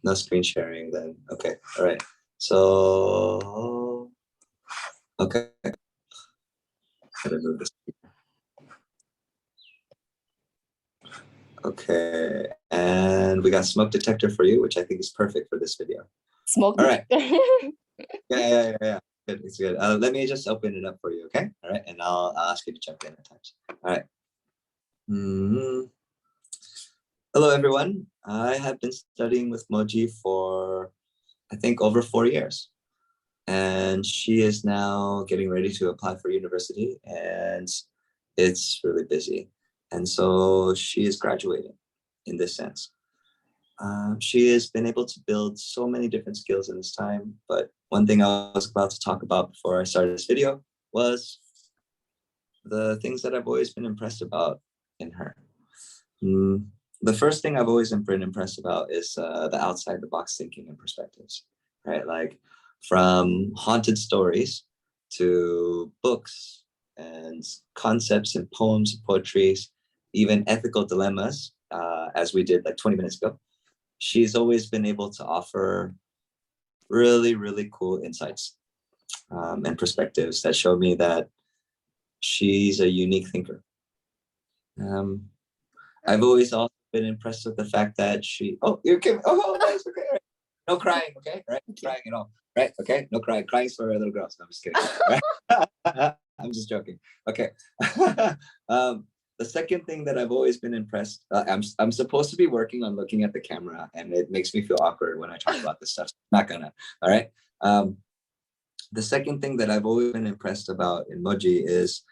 No screen sharing then. Okay, all right. So, okay. Gotta move this. Okay, and we got smoke detector for you, which I think is perfect for this video. Smoke. All right. Yeah. Good, it's good. Let me just open it up for you, okay? All right, and I'll ask you to jump in at times. All right. Hello, everyone. I have been studying with Moji for, I think, over 4 years. And she is now getting ready to apply for university, and it's really busy. And so she is graduating in this sense. She has been able to build so many different skills in this time, but one thing I was about to talk about before I started this video was the things that I've always been impressed about in her. The first thing I've always been impressed about is the outside the box thinking and perspectives, right? Like from haunted stories to books and concepts and poems and poetries, even ethical dilemmas, as we did like 20 minutes ago. She's always been able to offer really, really cool insights and perspectives that show me that she's a unique thinker. I've always also been impressed with the fact that she, you're kidding. Oh, nice, okay. Right. No crying, okay? Right? No crying at all. Right? Okay? No crying. Crying's for little girls. No, I'm just kidding. Right? I'm just joking. Okay. The second thing that I've always been impressed, I'm supposed to be working on looking at the camera, and it makes me feel awkward when I talk about this stuff. I'm not gonna, all right? The second thing that I've always been impressed about in Moji is,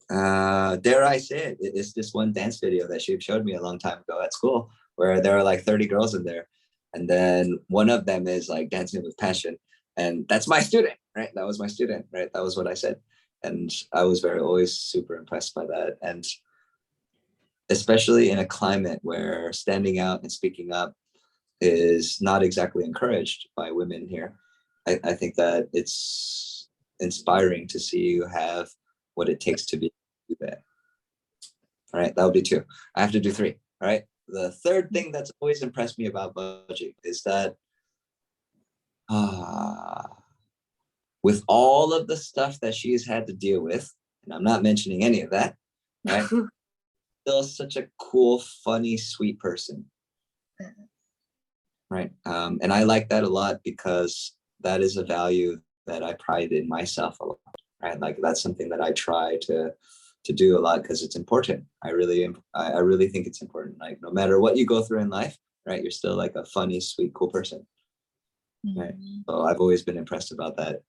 dare I say it, it's this one dance video that she showed me a long time ago at school, where there are like 30 girls in there. And then one of them is like dancing with passion. And that's my student, right? That was my student, right? That was what I said. And I was always super impressed by that. And especially in a climate where standing out and speaking up is not exactly encouraged by women here. I think that it's inspiring to see you have what it takes to be that. All right, that would be 2. I have to do 3. All right. The third thing that's always impressed me about Moji is that with all of the stuff that she's had to deal with, and I'm not mentioning any of that, right? Still such a cool, funny, sweet person. Right. And I like that a lot because that is a value that I pride in myself a lot. Right. Like that's something that I try to do a lot because it's important. I really think it's important. Like no matter what you go through in life, right, you're still like a funny, sweet, cool person. Right. So I've always been impressed about that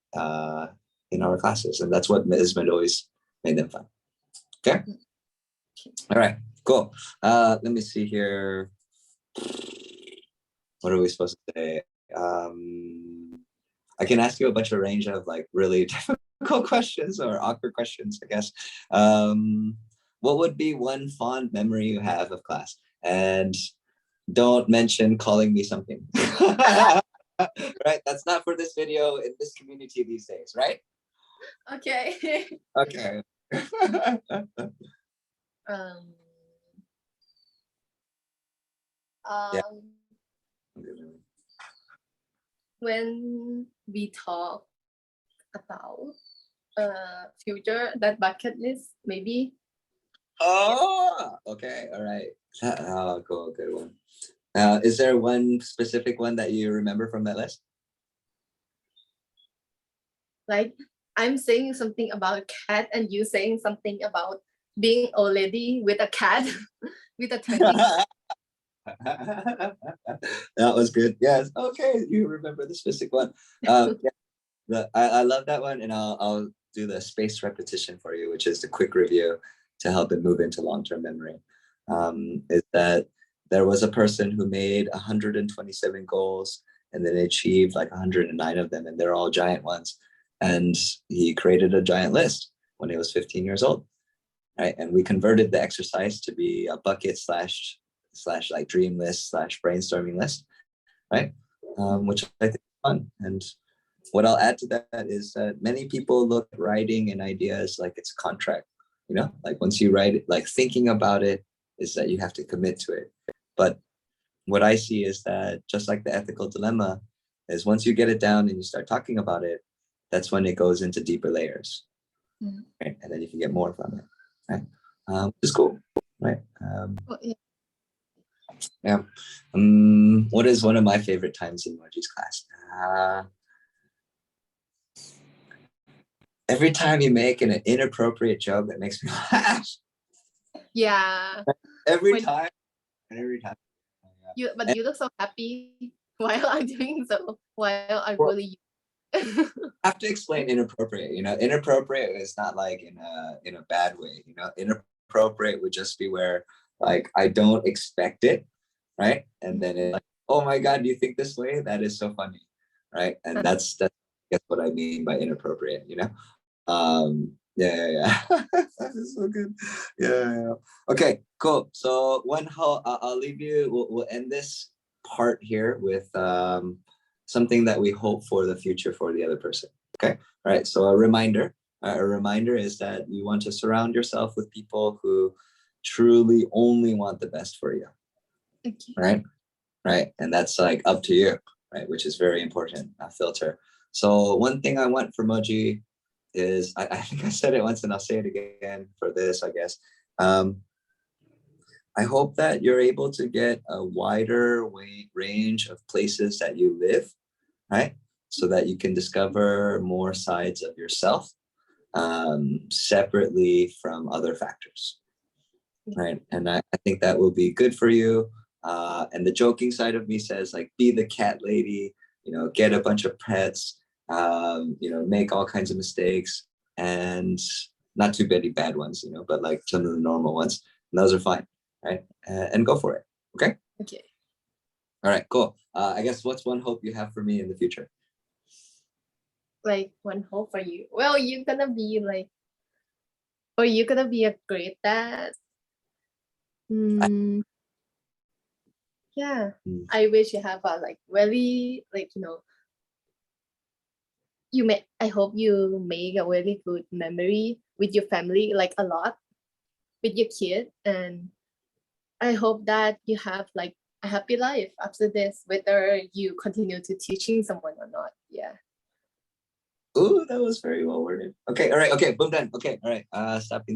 in our classes, and that's what has always made them fun. Okay. All right. Cool. Let me see here. What are we supposed to say? I can ask you a bunch of range of like really difficult questions or awkward questions, I guess. What would be one fond memory you have of class? And don't mention calling me something. Right? That's not for this video in this community these days, right? Okay. Okay. Yeah. When we talk about future, that bucket list, maybe. Oh, okay. All right. Oh, cool. Good one. Is there one specific one that you remember from that list? Like I'm saying something about a cat and you saying something about being a lady with a cat with a tiny. That was good. Yes. Okay. You remember the specific one. Yeah, I love that one. And I'll do the spaced repetition for you, which is the quick review to help it move into long-term memory. Is that there was a person who made 127 goals and then achieved like 109 of them, and they're all giant ones. And he created a giant list when he was 15 years old, right? And we converted the exercise to be a bucket slash like dream list slash brainstorming list, right? Which I think is fun. And what I'll add to that is that many people look at writing an idea as like it's a contract, you know, like once you write it, like thinking about it is that you have to commit to it. But what I see is that just like the ethical dilemma is once you get it down and you start talking about it, that's when it goes into deeper layers, right? And then you can get more from it, right? It's cool, right? Oh, yeah. Yeah. What is one of my favorite times in Moji's class? Every time you make an inappropriate joke that makes me laugh. Yeah. Every When time, every time. but you look so happy while I'm doing so. While I Well, really. I have to explain inappropriate. Inappropriate is not like in a bad way. Inappropriate would just be where like I don't expect it, right? And then it's like, oh my god, do you think this way? That is so funny, right? And that's I guess what I mean by inappropriate. Yeah. That's so good. Yeah. Okay, cool. So I'll leave you. We'll end this part here with something that we hope for the future for the other person. Okay. All right. So a reminder. A reminder is that you want to surround yourself with people who truly only want the best for you. Okay. Right. Right. And that's like up to you. Right. Which is very important. A filter. So one thing I want for Moji is I think I said it once and I'll say it again for this, I guess. I hope that you're able to get a wider range of places that you live, right? So that you can discover more sides of yourself separately from other factors, right? And I think that will be good for you. And the joking side of me says, like, be the cat lady, get a bunch of pets, make all kinds of mistakes and not too many bad ones, but like some of the normal ones. And those are fine, right? And go for it. Okay. Okay. All right, cool. I guess what's one hope you have for me in the future? Like one hope for you. Well, you're gonna be like, or you're gonna be a great dad. Yeah. Mm. I wish you have a like very like I hope you make a really good memory with your family, like a lot with your kid, and I hope that you have like a happy life after this, whether you continue to teaching someone or not. Yeah. Ooh, that was very well worded. Okay, all right, okay, boom, done. Okay, all right, stopping there.